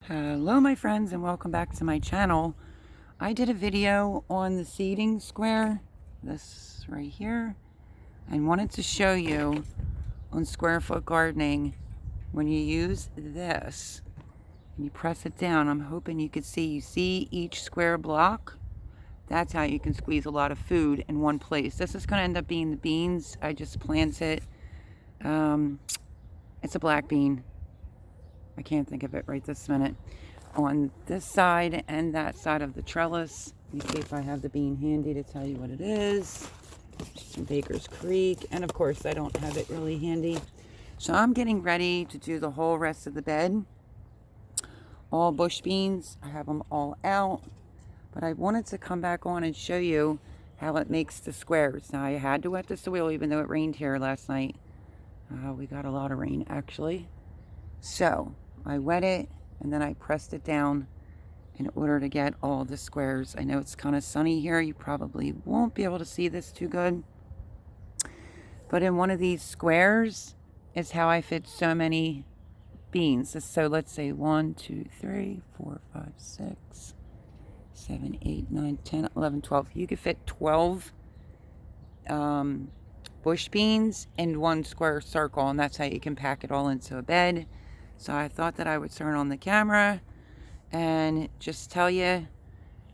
Hello my friends, and welcome back to my channel. I did a video on the seating square, this right here, and wanted to show you on square foot gardening, when you use this and you press it down, I'm hoping you see each square block. That's how you can squeeze a lot of food in one place. This is going to end up being the beans I just planted. It's a black bean. I can't think of it right this minute. On this side and that side of the trellis. Let me see if I have the bean handy to tell you what it is. Some Baker's Creek. And of course I don't have it really handy. So I'm getting ready to do the whole rest of the bed. All bush beans. I have them all out. But I wanted to come back on and show you how it makes the squares. Now I had to wet the soil even though it rained here last night. We got a lot of rain actually. So I wet it and then I pressed it down in order to get all the squares. I know it's kind of sunny here. You probably won't be able to see this too good. But in one of these squares is how I fit so many beans. So let's say 1, 2, 3, 4, 5, 6, 7, 8, 9, 10, 11, 12. You could fit 12 bush beans in one square circle, and that's how you can pack it all into a bed. So I thought that I would turn on the camera and just tell you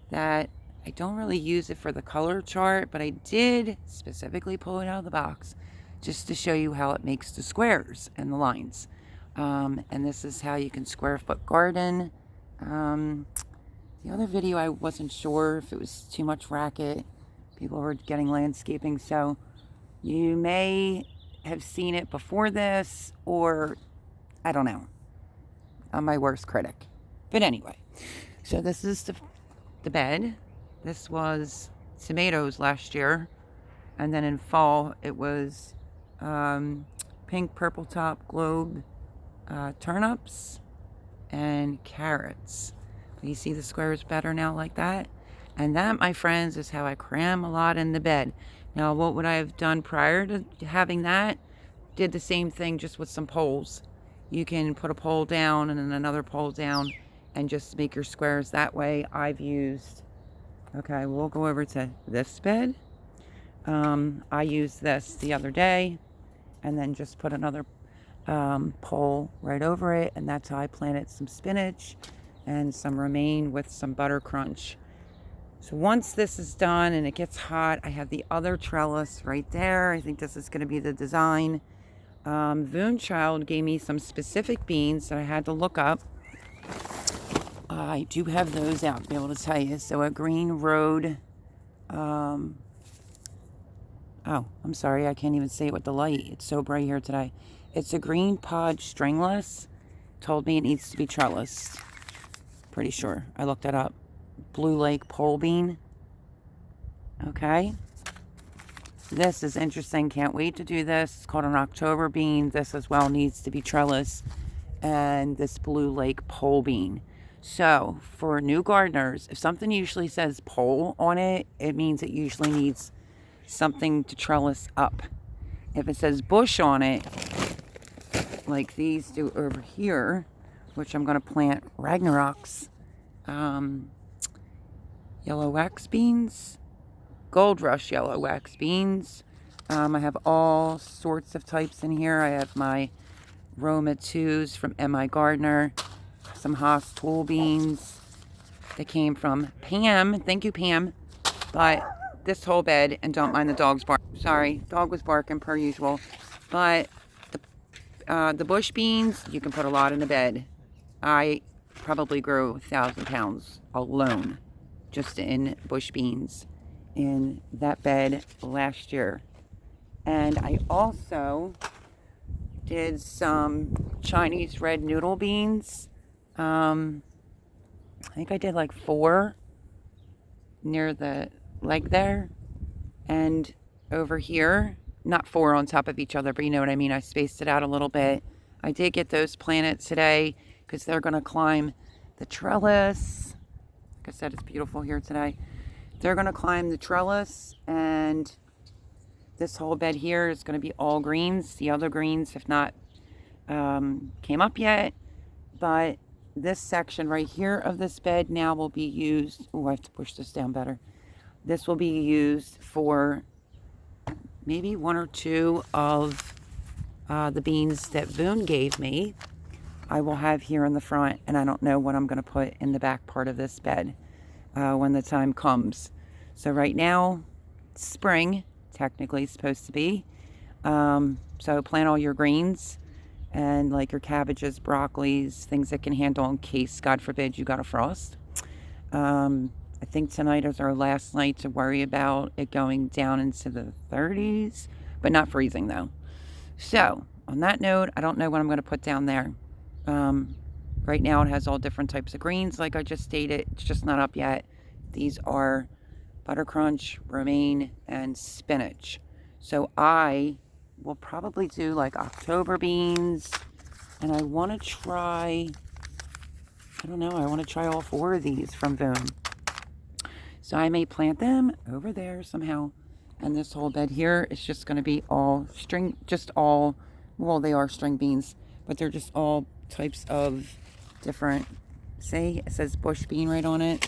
that I don't really use it for the color chart, but I did specifically pull it out of the box just to show you how it makes the squares and the lines. And this is how you can square foot garden. The other video, I wasn't sure if it was too much racket. People were getting landscaping, so you may have seen it before this, or I don't know. I'm my worst critic. But anyway, so this is the bed. This was tomatoes last year. And then in fall, it was pink purple top globe turnips and carrots. You see the squares better now like that? And that, my friends, is how I cram a lot in the bed. Now, what would I have done prior to having that? Did the same thing just with some poles. You can put a pole down and then another pole down and just make your squares that way. I've used, okay, we'll go over to this bed. I used this the other day and then just put another pole right over it, and that's how I planted some spinach and some romaine with some butter crunch. So once this is done and it gets hot, I have the other trellis right there. I think this is going to be the design. Voonchild gave me some specific beans that I had to look up. I do have those out to be able to tell you. So a green road, oh, I'm sorry, I can't even say it with the light. It's so bright here today. It's a green pod stringless. Told me it needs to be trellised. Pretty sure. I looked it up. Blue Lake pole bean. Okay. This is interesting. Can't wait to do this. It's called an October bean. This as well needs to be trellised. And this Blue Lake pole bean. So for new gardeners, if something usually says pole on it, it means it usually needs something to trellis up. If it says bush on it, like these do over here, which I'm going to plant Ragnarok's yellow wax beans, Gold Rush yellow wax beans. I have all sorts of types in here. I have my Roma 2s from M.I. Gardner, some Haas tool beans that came from Pam. Thank you, Pam. But this whole bed, and don't mind the dog's bark. Sorry, dog was barking per usual. But the bush beans, you can put a lot in the bed. I probably grew 1,000 pounds alone just in bush beans in that bed last year. And I also did some Chinese red noodle beans. I think I did like 4 near the leg there. And over here, not 4 on top of each other, but you know what I mean. I spaced it out a little bit. I did get those planted today because they're going to climb the trellis. Like I said, it's beautiful here today. They're going to climb the trellis, and this whole bed here is going to be all greens. The other greens have not came up yet, but this section right here of this bed now will be used. Oh, I have to push this down better. This will be used for maybe 1 or 2 of the beans that Boone gave me. I will have here in the front, and I don't know what I'm going to put in the back part of this bed when the time comes. So right now, it's spring, technically supposed to be. So plant all your greens and like your cabbages, broccolis, things that can handle in case, God forbid, you got a frost. I think tonight is our last night to worry about it going down into the 30s, but not freezing though. So on that note, I don't know what I'm going to put down there. Right now it has all different types of greens, like I just stated. It's just not up yet. These are buttercrunch, romaine, and spinach. So I will probably do like October beans, and I want to try, I don't know, I want to try all 4 of these from Boone. So I may plant them over there somehow, and this whole bed here is just going to be all string, well, they are string beans, but they're just all types of different, say it says bush bean right on it.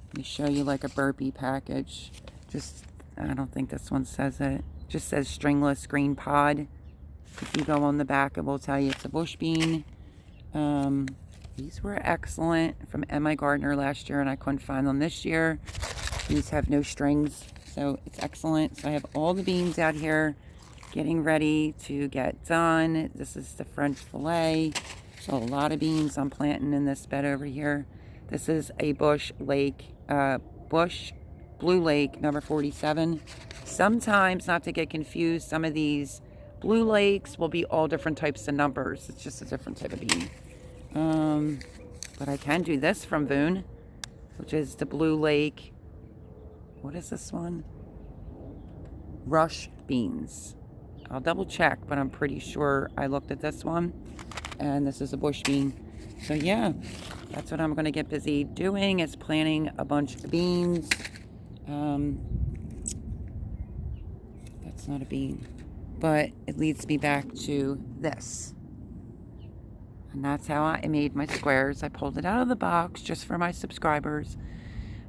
Let me show you like a burpee package. Just, I don't think this one says it. Just says stringless green pod. If you go on the back, it will tell you it's a bush bean. These were excellent from M.I. Gardner last year, and I couldn't find them this year. These have no strings, so it's excellent. So I have all the beans out here getting ready to get done. This is the French fillet. So a lot of beans I'm planting in this bed over here. This is a Bush Blue Lake number 47. Sometimes, not to get confused, some of these Blue Lakes will be all different types of numbers. It's just a different type of bean. But I can do this from Boone, which is the Blue Lake. What is this one? Rush beans. I'll double check, but I'm pretty sure I looked at this one. And this is a bush bean. So yeah, that's what I'm going to get busy doing, is planting a bunch of beans. That's not a bean, but it leads me back to this. And that's how I made my squares. I pulled it out of the box just for my subscribers.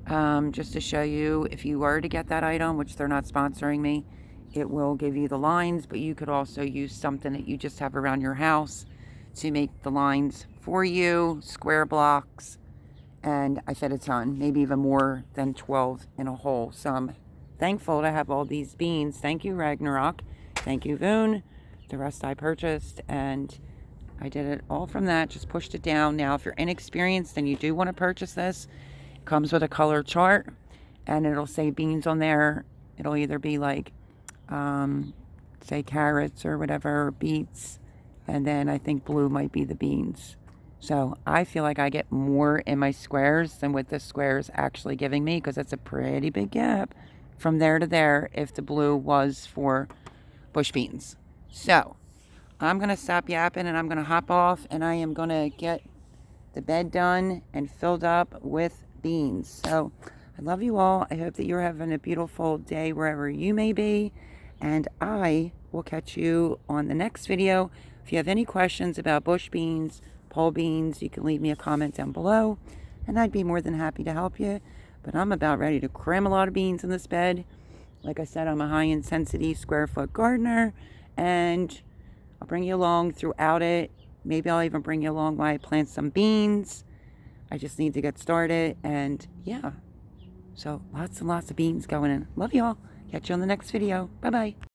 Just to show you, if you were to get that item, which they're not sponsoring me, it will give you the lines, but you could also use something that you just have around your house to make the lines for you, square blocks, and I fed a ton, maybe even more than 12 in a hole. So I'm thankful to have all these beans. Thank you, Ragnarok. Thank you, Boone. The rest I purchased, and I did it all from that, just pushed it down. Now, if you're inexperienced and you do want to purchase this, it comes with a color chart, and it'll say beans on there. It'll either be like, say carrots or whatever, beets, and then I think blue might be the beans. So I feel like I get more in my squares than what this square is actually giving me, because it's a pretty big gap from there to there if the blue was for bush beans. So I'm going to stop yapping and I'm going to hop off, and I am going to get the bed done and filled up with beans. So I love you all. I hope that you're having a beautiful day wherever you may be, and I will catch you on the next video. If you have any questions about bush beans, pole beans, you can leave me a comment down below, and I'd be more than happy to help you. But I'm about ready to cram a lot of beans in this bed. Like I said, I'm a high intensity square foot gardener, and I'll bring you along throughout it. Maybe I'll even bring you along while I plant some beans. I just need to get started, and yeah. So lots and lots of beans going in. Love y'all. Catch you on the next video. Bye-bye.